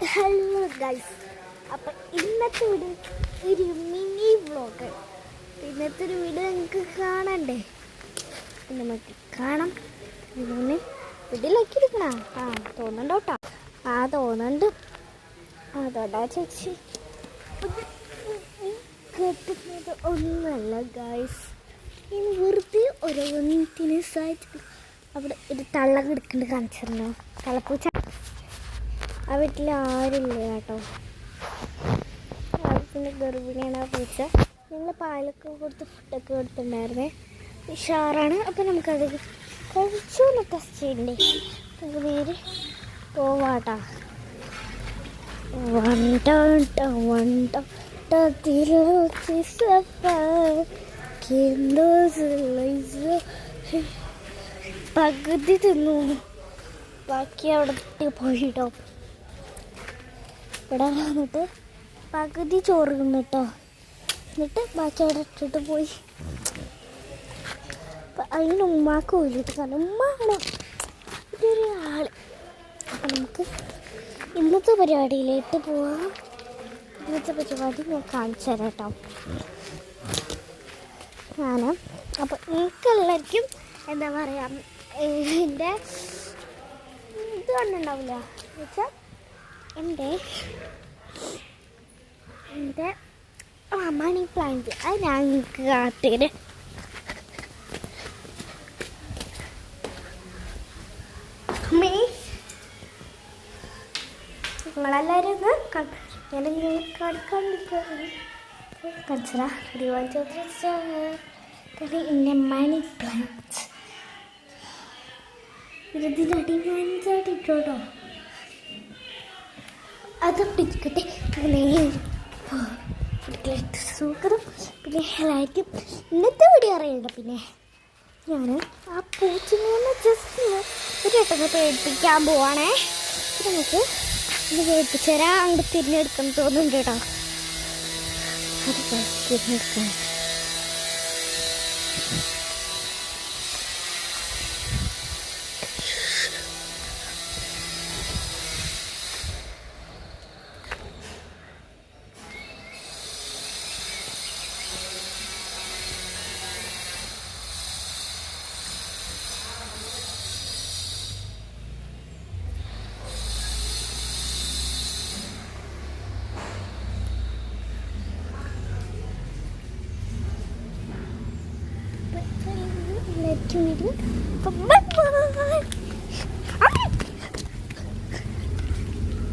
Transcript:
Hello guys, അപ്പം ഇന്നത്തെ video ഒരു മിനി വ്ളോഗ്. ഇന്നത്തെ ഒരു വീഡിയോ നിങ്ങൾക്ക് കാണണ്ടേ? നമുക്ക് കാണാം. ഇതിന് വീട്ടിലേക്ക് എടുക്കണ തോന്നുന്നുണ്ടോ കേട്ടോ? തോന്നുന്നുണ്ട്. അതോടാ ചേച്ചി കേട്ടുന്നത് ഒന്നുമല്ല ഗൈസ്. ഇനി വെറുതെ ഓരോന്നിന് സഹായിച്ചു അവിടെ ഒരു തള്ള കിടക്കേണ്ട കാണിച്ചിരുന്നു. തലപ്പൂച്ച ആ വീട്ടിൽ ആരുമില്ല കേട്ടോ. പിന്നെ ഗർഭിണിയാണ് ആ പൂച്ച. ഞങ്ങൾ പാലൊക്കെ കൊടുത്ത് ഫുഡൊക്കെ കൊടുത്തിട്ടുണ്ടായിരുന്നേ. ഉഷാറാണ്. അപ്പം നമുക്കത് കഴിച്ചൊന്ന് ടെസ്റ്റ് ചെയ്യണ്ടേ? നമുക്ക് നേരെ പോവാട്ടാ. പകുതി തിന്നു, ബാക്കി അവിടെ പോയിട്ടോ. ഇവിടെ വന്നിട്ട് പകുതി ചോറ് തിന്നിട്ടോ. എന്നിട്ട് ബാക്കി അവിടെ ഇട്ടിട്ട് പോയി. അതിന് ഉമ്മാക്ക് പോയിട്ട് കാരണം ഉമ്മാണ് ഇതൊരു ആള്. അപ്പം നമുക്ക് ഇന്നത്തെ പരിപാടിയിലേക്ക് പോവാം. ഇന്നത്തെ പരിപാടി ഞാൻ കാണിച്ചു തരാം കേട്ടോ. അപ്പം നിങ്ങൾക്കെല്ലാവർക്കും എന്താ പറയുക, എൻ്റെ ഇത് കണ്ടുണ്ടാവില്ല എന്ന് വെച്ചാൽ എൻ്റെ മണി പ്ലാന്റ് അത് ഞാൻ നിങ്ങൾക്ക് കാട്ടിയത്. നിങ്ങളെല്ലാവരും എൻ്റെ മണി പ്ലാന്റ് ഇതിൻ്റെ അടിമാനിച്ചായിട്ടോ. അതൊട്ടിക്കട്ടെ. സുഖം. പിന്നെ എല്ലാവർക്കും ഇന്നത്തെ വീഡിയോ അറിയണ്ട. പിന്നെ ഞാൻ ആ പൂച്ചിനെ ജസ്റ്റ് ഒരു വട്ടം പേടിപ്പിക്കാൻ പോവാണേ. നമുക്ക് ഇത് പേടിപ്പിച്ചു തരാം. അങ്ങോട്ട് തിരിഞ്ഞെടുക്കാൻ തോന്നുന്നുണ്ട് കേട്ടോ. അത് തിരിഞ്ഞെടുക്കാൻ വീഡിയോ.